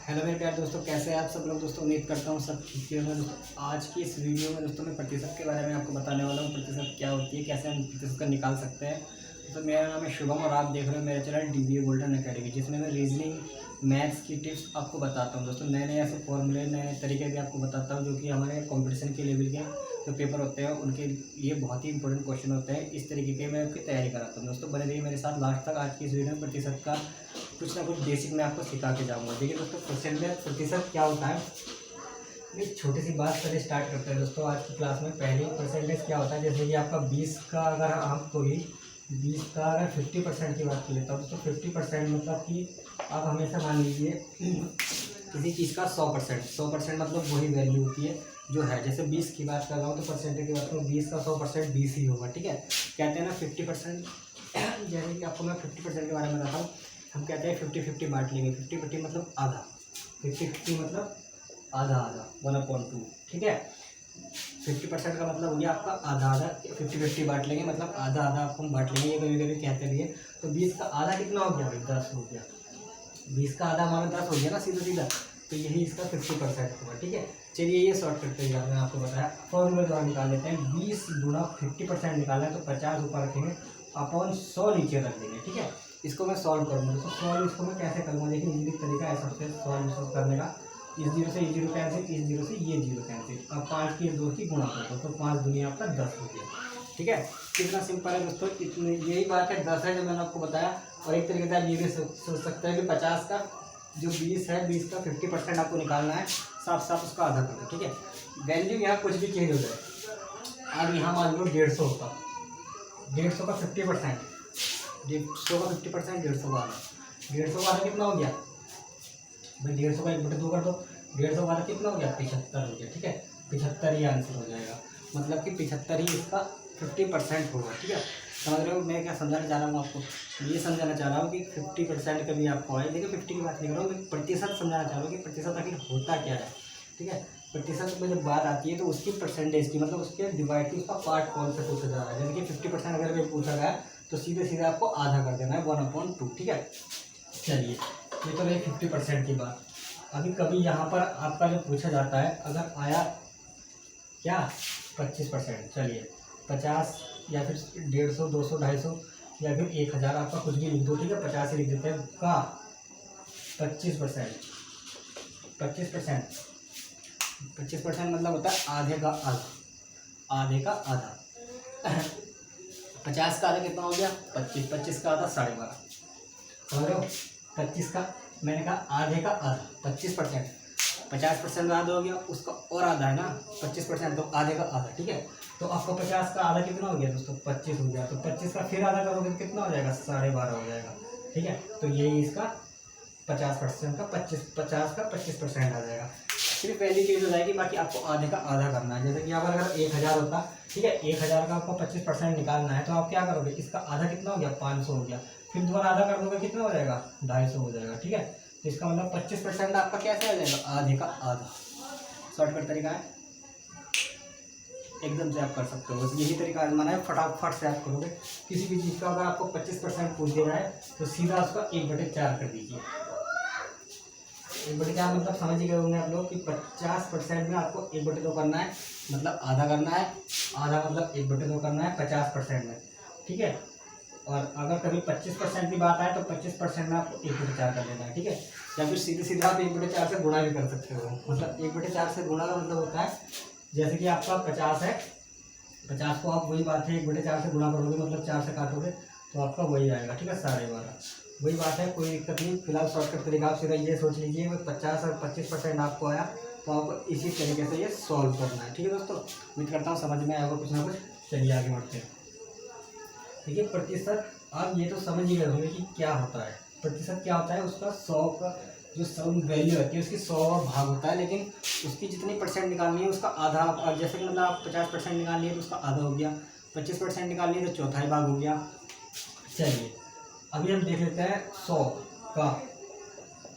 Hello मेरे प्यारे दोस्तों, कैसे हैं आप सब लोग। दोस्तों उम्मीद करता हूँ सब ठीक ही होंगे। दोस्तों आज की इस वीडियो में दोस्तों मैं प्रतिशत के बारे में आपको बताने वाला हूँ। प्रतिशत क्या होती है, कैसे हम प्रतिशत का निकाल सकते हैं। तो मेरा नाम है शुभम और आप देख रहे हो मेरा चैनल DBA गोल्डन अकेडमी, जिसमें मैं रीजनिंग मैथ्स की टिप्स आपको बताता हूँ। दोस्तों नए नए ऐसे फॉर्मूले, नए तरीके भी आपको बताता हूँ, जो कि हमारे कॉम्पिटिशन के लेवल के जो पेपर होते हैं उनके लिए बहुत ही इंपॉर्टेंट क्वेश्चन होते हैं। इस तरीके के मैं आपकी तैयारी कराता हूँ। दोस्तों बने रहिए मेरे साथ लास्ट तक। आज की इस वीडियो में प्रतिशत का कुछ ना कुछ बेसिक मैं आपको सिखा के जाऊँगा। देखिए दोस्तों, प्रतिशत क्या होता है, एक छोटी सी बात पहले स्टार्ट करते हैं। दोस्तों आज की क्लास में पहले परसेंटेज क्या होता है, जैसे कि आपका 20 का अगर हम कोई 20 का अगर 50% की बात कर लेता हूँ, दोस्तों 50% मतलब कि आप हमेशा मान लीजिए किसी चीज़ का 100% मतलब वही वैल्यू होती है जो है। जैसे 20 की बात कर रहा हूँ तो परसेंटेज की बात करूँ, 20 का 100% 20 ही होगा। ठीक है, कहते हैं ना 50%। जैसे कि आपको मैं 50% के बारे में बताता हूँ। हम कहते हैं 50-50 बांट लेंगे। 50-50 मतलब आधा, 50-50 मतलब आधा आधा, 1/2। ठीक है, 50% का मतलब हो गया आपका आधा आधा। 50-50 बांट लेंगे मतलब आधा आधा आपको हम बांट लेंगे, ये कभी कभी कहते भी है। तो 20 का आधा कितना हो गया भाई, 10 हो गया। 20 का आधा हमारा 10 हो गया ना, सीधा सीधा। तो यही इसका 50% होगा। ठीक है, चलिए ये शॉर्ट कट तरीका मैंने आपको बताया, फॉर्मूले द्वारा निकाल लेते हैं। 20 गुणा 50% निकालना है तो 50 ऊपर रखेंगे, अपॉन 100 नीचे रख देंगे। ठीक है, इसको मैं सॉल्व करूँगा। तो सॉल्व इसको मैं कैसे करूँगा, देखिए इजीली तरीका है सबसे सॉल्व करने का। इस जीरो से ये जीरो कैंसिल, इस जीरो से ये जीरो कैंसिल। अब 5 की 2 की गुणा कर दो तो 5 दुनिया आपका 10 हो गया। ठीक है, कितना सिंपल है दोस्तों। इतनी यही बात है, 10 है जो मैंने आपको बताया। और एक तरीके से आप ये भी सोच सकते हैं कि 50 का जो 20 है, 20 का 50% आपको निकालना है, साफ साफ उसका आधा कर दो। ठीक है, वैल्यू यहाँ कुछ भी चेंज हो जाए। अब यहाँ मान लो 150 होता, 150 का 50%, 150 का 50%, 150 का आधा। 150 का आधा कितना हो गया भाई, 150 का 1/2 कर दो। 150 का आधा कितना हो गया, 75 हो गया। ठीक है, 75 ही आंसर हो जाएगा। मतलब कि 75 ही इसका 50% होगा। ठीक है, समझ रहे हो मैं क्या समझाना चाह रहा हूँ आपको। ये समझाना चाह रहा हूँ कि 50% कभी आपको आए। देखिए 50 की बात नहीं कर रहा हूँ, मैं प्रतिशत समझाना चाह रहा हूँ कि प्रतिशत आखिर होता क्या है। ठीक है, प्रतिशत में जब बात आती है तो उसकी परसेंटेज की, मतलब उसके डिवाइड की, उसका पार्ट कौन सा पूछा जा रहा है। जैसे कि 50% अगर कोई पूछा गया तो सीधे सीधे आपको आधा कर देना है, 1/2। ठीक है, चलिए ये तो रही 50% की बात। अभी कभी यहाँ पर आपका जो पूछा जाता है, अगर आया क्या 25%, चलिए 50 या फिर 150, 200, 250 या फिर 1000, आपका कुछ भी लिख दो। ठीक है, 50 ही लिख देते हैं का 25%। 25% 25% मतलब होता है आधे का आधा, आधे का आधा। 50 का आधा कितना हो गया, 25। 25 का आधा 12.5। समझ रहे हो, 25 का मैंने कहा आधे का आधा, 25%। 50% आधा हो गया, उसका और आधा है ना 25%, तो आधे का आधा। ठीक है, तो आपका 50 का आधा कितना हो गया दोस्तों, 25 हो गया। तो 25 का फिर आधा करोगे तो कितना हो जाएगा, 12.5 हो जाएगा। ठीक है, तो यही इसका 50% का 50 का 25% आ जाएगा। सिर्फ पहली चीज़ हो जाएगी, बाकी आपको आधे का आधा करना है। जैसे कि यहाँ पर अगर 1000 होता, ठीक है, 1000 का आपको 25% निकालना है, तो आप क्या करोगे, इसका आधा कितना हो गया, 500 हो गया। फिर दोबारा आधा कर दोगे, कितना हो जाएगा, 250 हो जाएगा। ठीक है, तो इसका मतलब 25% आपका कैसे आ जाएगा, आधे का आधा। शॉर्टकट तरीका है, एकदम से आप कर सकते हो। बस यही तरीका आजमाना है, फटाफट से आप करोगे। किसी भी चीज़ का अगर आपको 25% पूछ दिया जाए तो सीधा उसका 1/4 कर दीजिए। 1/4 मतलब समझ ही गए होंगे आप लोग कि 50% में आपको 1/2 करना है, मतलब आधा करना है। आधा मतलब 1/2 करना है 50% में। ठीक है, और अगर कभी 25% की बात आए तो 25% में आपको 1/4 कर देना है। ठीक है, या फिर सीधे सीधा आप 1/4 से गुणा भी कर सकते हो। मतलब 1/4 से गुणा का मतलब होता है, जैसे कि आपका 50 है, 50 को आप वही बात है 1/4 से गुणा करोगे, मतलब 4 से काटोगे तो आपका वही आएगा। ठीक है, 12.5 वही बात है, कोई दिक्कत नहीं। फिलहाल शॉर्टकट तरीका आप सीधा ये सोच लीजिए, 50 और 25% आपको आया तो आपको इसी तरीके से ये सॉल्व करना है। ठीक है दोस्तों, उम्मीद करता हूँ समझ में आएगा कुछ ना कुछ। चलिए आगे बढ़ते हैं। देखिए प्रतिशत, आप ये तो समझ ही गए होंगे कि क्या होता है। प्रतिशत क्या होता है, उसका 100 का जो सम वैल्यू होती है उसकी 100 भाग होता है, लेकिन उसकी जितनी परसेंट निकालनी है उसका आधा। और जैसे कि मतलब आप 50% निकालनी है तो उसका आधा हो गया, 25% निकालनी है तो चौथाई भाग हो गया। चलिए अभी हम देख लेते हैं 100 का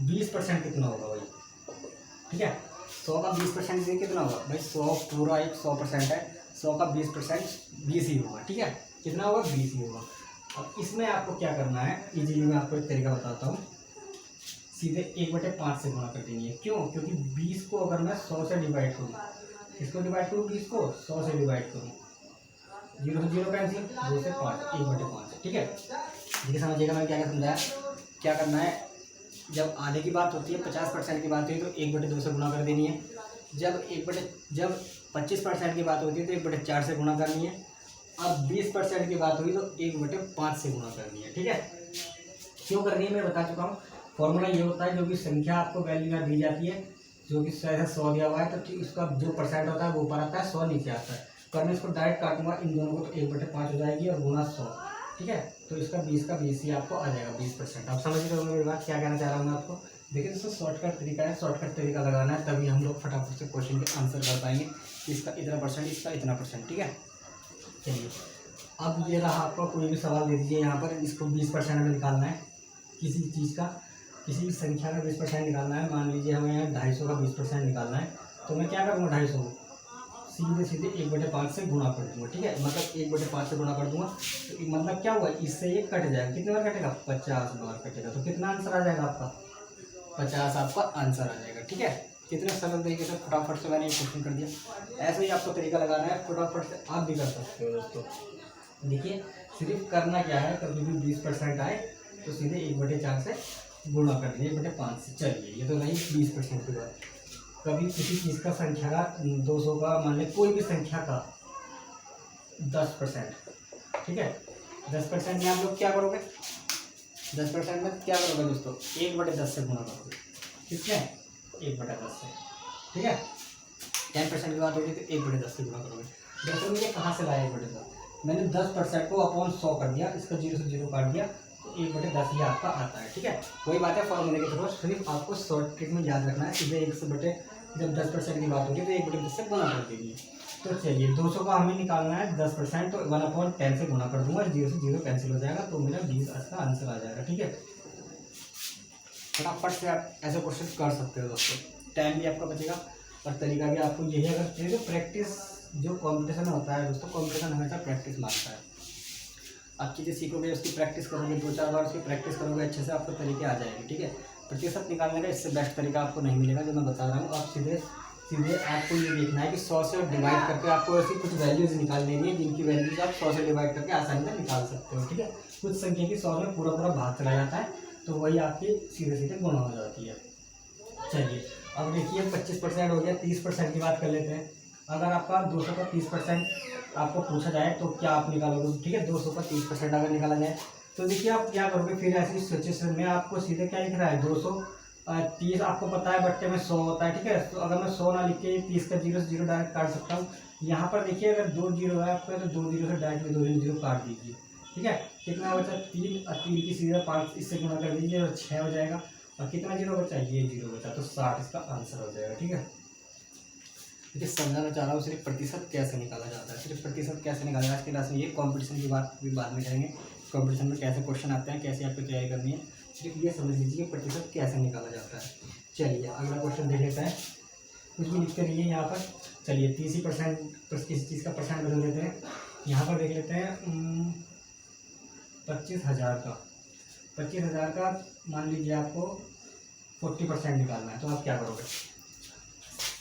20% कितना होगा भाई। ठीक है, 100 का 20% कितना होगा भाई, 100 पूरा एक 100% है, 100 का 20% 20 ही होगा। ठीक है, कितना होगा, 20 ही होगा। अब इसमें आपको क्या करना है, इजीली मैं आपको एक तरीका बताता हूँ। सीधे 1/5 से गुणा कर देनी है। क्यों? क्योंकि 20 को अगर मैं 100 से डिवाइड करूँ, इसको डिवाइड करूँ 20 को 100 से डिवाइड करूँ, 0 से 0 कैंसिल, 2 से 5, 1/5। ठीक है, देखिए समझिएगा मैं क्या क्या समझाया। क्या करना है, जब आधे की बात होती है, 50% की बात होती है तो 1/2 से गुणा कर देनी है। जब 25% की बात होती है तो 1/4 से गुणा करनी है। अब 20% की बात हुई तो 1/5 से गुणा करनी है। ठीक है, क्यों करनी है मैं बता चुका हूँ। फॉर्मूला ये होता है, जो भी संख्या आपको वैल्यू यहाँ दी जाती है, जो कि शायद 100 दिया हुआ है, तो ठीक उसका जो परसेंट होता है वो ऊपर आता है, 100 नीचे आता है। तो मैं इसको डायरेक्ट काटूंगा इन दोनों को, तो 1/5 हो जाएगी और गुना 100। ठीक है, तो इसका 20 का 20 ही आपको आ जाएगा, 20%। आप समझ रहे होंगे मेरी बात, क्या कहना चाह रहा हूँ मैं आपको। देखिए दोस्तों, शॉर्टकट तरीका है, शॉर्टकट तरीका लगाना है, तभी हम लोग फटाफट से क्वेश्चन के आंसर कर पाएंगे। इसका इतना परसेंट, इसका इतना परसेंट। ठीक है, चलिए अब ये रहा आपका, कोई भी सवाल दे दीजिए यहाँ पर, इसको 20% में निकालना है किसी चीज़ का, किसी भी संख्या का 20% निकालना है। मान लीजिए हमें यहाँ 250 का 20% निकालना है, तो मैं क्या करूँगा, 250 को सीधे सीधे 1/5 से गुणा कर दूंगा। ठीक है, मतलब 1/5 से गुणा कर दूंगा, तो मतलब क्या हुआ, इससे ये कट जाएगा। कितने बार कटेगा, 50 बार कटेगा। तो कितना आंसर आ जाएगा आपका, 50 आपका आंसर आ जाएगा। ठीक है, कितने सरल तरीके से फटाफट से मैंने ये क्वेश्चन कर दिया। ऐसे ही आपको तरीका लगाना है, फटाफट से आप भी कर सकते हो दोस्तों। देखिए सिर्फ करना क्या है, कभी भी 20% आए तो सीधे 1/4 से गुणा कर दिए 1/5 से। चलिए ये तो रही 20% की बात। कभी किसी चीज़ का संख्या का 200 का, मान लें कोई भी संख्या का 10%। ठीक है, 10% में आप लोग क्या करोगे, 10% में क्या करोगे दोस्तों, 1/10 से गुणा करोगे। किससे, 1/10 से। ठीक है, 10% की बात होगी तो 1/10 से गुणा करोगे। दरअसल मुझे कहाँ से लाया 1/10, मैंने 10% को अपॉन 100 कर दिया, इसका 0 से 0 काट दिया, तो 1/10 ही आपका आता है। ठीक है, वही बात है फॉर्मूले के थ्रू, सिर्फ आपको शॉर्ट ट्रिक में याद रखना है। सीधे 1 से बटे, जब 10% की बात होगी तो 1/10 से गुणा कर देंगे। तो चलिए 200 का हमें निकालना है 10%, तो 1/10 से गुणा कर दूंगा, 0 से 0 कैंसिल हो जाएगा, तो मेरा 20 का आंसर आ जाएगा। ठीक है, फटाफट से आप ऐसे क्वेश्चन कर सकते हो दोस्तों, टाइम भी आपका बचेगा और तरीका भी आपको यही। अगर प्रैक्टिस, जो कंपटीशन होता है दोस्तों, कंपटीशन हमेशा प्रैक्टिस मांगता है। आप चीज़ें सीखोगे, उसकी प्रैक्टिस करोगे, 2-4 बार उसकी प्रैक्टिस करोगे, अच्छे से आपको तरीके आ जाएंगे। ठीक है, प्रतिशत निकालने का इससे बेस्ट तरीका आपको नहीं मिलेगा जो मैं बता रहा हूँ। आप सीधे सीधे आपको ये देखना है कि 100 से डिवाइड करके आपको ऐसी कुछ वैल्यूज़ निकाल लेनी है, जिनकी वैल्यूज़ आप 100 से डिवाइड करके आसानी से निकाल सकते हो। ठीक है, कुछ संख्या की 100 में पूरा भाग चला जाता है, तो वही आपकी सीधे सीधे गुणा हो जाती है। चलिए अब देखिए 25% हो गया, 30% की बात कर लेते हैं। अगर आपका 200 का 30% आपको पूछा जाए तो क्या आप निकालोगे। ठीक है, 200 का 30% अगर निकाला जाए तो देखिए आप क्या करोगे, फिर ऐसी सिचुएशन में आपको सीधे क्या लिख रहा है, 230 आपको पता है बट्टे में 100 होता है। ठीक है, तो अगर मैं 100 ना लिख के 30 का 0 से 0 डायरेक्ट काट सकता हूँ। यहाँ पर देखिए अगर 2 0 है आपका, तो 2 0 से डायरेक्ट 2 0 काट दीजिए। ठीक है, कितना बचा, 3 और 3 की सीधा 5 इससे गुणा कर दीजिए और 6 हो जाएगा। और कितना 0 बचा, ये 0 बचा, तो 60 इसका आंसर हो जाएगा। ठीक है, देखिए समझाना चाह रहा हूँ सिर्फ प्रतिशत कैसे निकाला जाता है, सिर्फ प्रतिशत कैसे निकाला जाता है। आज की क्लास में ये कंपटीशन की बात भी बाद में करेंगे, कंपटीशन में कैसे क्वेश्चन आते हैं, कैसे आपको तैयारी करनी है, सिर्फ ये समझ लीजिए कि प्रतिशत कैसे निकाला जाता है। चलिए अगला क्वेश्चन देख लेते हैं, कुछ भी लिख कर रही है यहाँ पर। चलिए 30% किसी चीज़ का परसेंट बदल देते हैं। यहाँ पर देख लेते हैं 25,000 का, 25,000 का मान लीजिए आपको 40% निकालना है, तो आप क्या करोगे,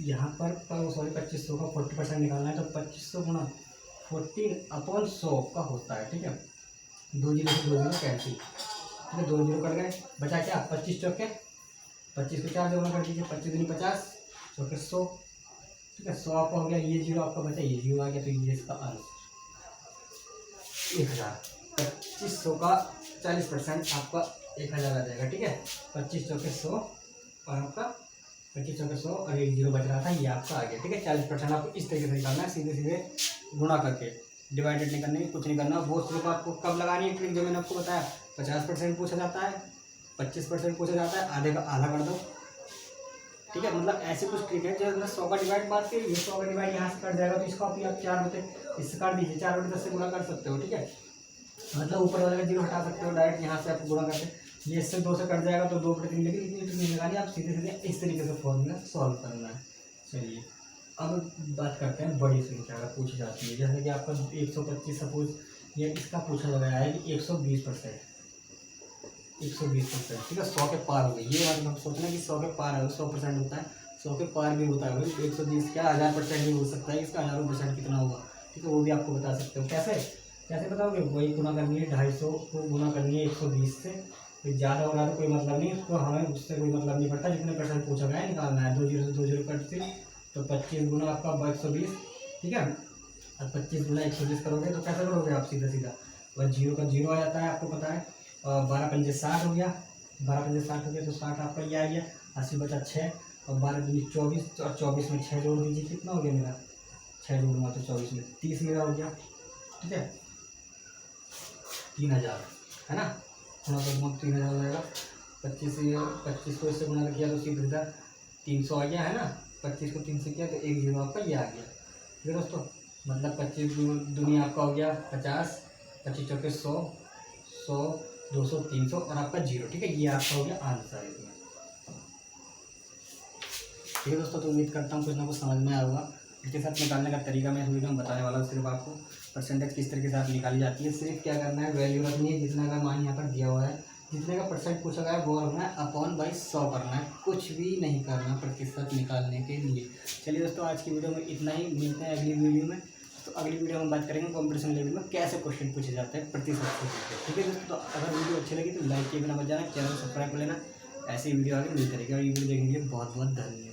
यहाँ पर सॉरी 2500 का 40% निकालना है, तो 2500 गुणा 40/100 का होता है। ठीक है, 2 0 से 2 0 कैंसिल। ठीक है, 2 0 कट गए, बचा क्या, 25 चौके 25 को 4 से गुणा कर दीजिए, 25 दूनी 50 चौके 100। ठीक है, 100 आपका हो गया, ये 0 आपका बचा, ये 0 आ गया, तो ये इसका आंसर 1000। 2500 का 40% आपका 1000 आ जाएगा। ठीक है, 25 चौके 100 और आपका 25 चौके 100 और 1 0 बच रहा था, ये आपका आ गया। ठीक है, 40% आपको इस तरीके से निकालना है, सीधे सीधे गुणा करके, डिवाइडेड नहीं करने की, कुछ नहीं करना। वो सिर्फ आपको कब लगानी है ट्रिक, जो मैंने आपको बताया, 50% पूछा जाता है, 25% पूछा जाता है, आधे का आधा कर दो। ठीक है, मतलब ऐसी कुछ ट्रिक है, जो 100 का डिवाइड बात करिए, 100 का डिवाइड यहाँ से कट जाएगा, तो इसका आप 4 इससे काट दीजिए, 4/10 से गुणा कर सकते हो। ठीक है, मतलब ऊपर वाले का 0 हटा सकते हो, डायरेक्ट यहाँ से आप गुणा करके, ये इससे 2 से कट जाएगा, तो 2/3 लेकिन इतनी ट्रिक निकालिए, आप सीधे सीधे इस तरीके से फॉर्मूला सॉल्व करना है। चलिए अब बात करते हैं बड़ी संख्या अगर पूछी जाती है, जैसे कि आपका 125 सपोज, ये इसका पूछा गया है कि 120%, 120%, ठीक है, 100 के पार हो गई। ये बात हम सोचना कि 100 के पार है, 100% होता है, 100 के पार भी होता है भाई, 120 क्या 1000% भी हो सकता है, इसका 1000% कितना होगा, ठीक है, वो भी आपको बता सकते हो। कैसे कैसे बताओगे, वही गुना करनी है 250 को गुना करनी है 120 से, कोई ज़्यादा हो रहा तो कोई मतलब नहीं, उसको हमें उससे कोई मतलब नहीं पड़ता, जितने परसेंट पूछा गया है निकालना है, 2 जीरो से 2 जीरो कट से, तो 25 गुना आपका 120, ठीक है। अब 25 गुना 120 करोगे तो कैसे करोगे आप, सीधा सीधा बस जीरो का जीरो आ जाता है, आपको पता है। और 12 पंजे 60 हो गया, 12 पंजे 60 हो गया तो 60 आपका ये आ गया, 80 बचा 6, और 12 दूनी 24, और 24 में 6 जोड़ दीजिए, कितना हो गया मेरा, 6 जोड़ूंगा तो 24 में 30 मेरा हो गया, ठीक है, 3000 है ना, थोड़ा बहुत 3000 हो जाएगा। 25 को इससे गुना किया तो सीधा 300 आ गया है ना, 25 को 3 से किया तो 1 जीरो आपका ये आ गया, ठीक है दोस्तों। मतलब 25 दुनिया आपका हो गया 50, 25 चौके 100, 100 200 300 और आपका जीरो, ठीक है, ये आपका हो गया आंसर इसमें, ठीक है दोस्तों। तो उम्मीद करता हूँ कुछ ना कुछ समझ में आया होगा। इसके साथ निकालने का तरीका मैं इस वीडियो में बताने वाला हूँ, सिर्फ आपको परसेंटेज किस तरीके से आप निकाली जाती है। सिर्फ क्या करना है, वैल्यू रखनी है, जितना का मान यहाँ पर दिया हुआ है, जितने का परसेंट पूछा गया है वो रखना है, अपॉन बाई 100 करना है, कुछ भी नहीं करना प्रतिशत निकालने के लिए। चलिए दोस्तों, आज की वीडियो में इतना ही, मिलते हैं अगली वीडियो में। तो अगली वीडियो में बात करेंगे कॉम्पिटिशन लेवल में कैसे क्वेश्चन पूछे जाते हैं प्रतिशत से, ठीक है दोस्तों। तो अगर वीडियो अच्छी लगी तो लाइक किए बिना मत जाना, चैनल सब्सक्राइब कर लेना, ऐसी वीडियो आगे मिलती रहेगी, और ये वीडियो देखने के लिए बहुत बहुत धन्यवाद।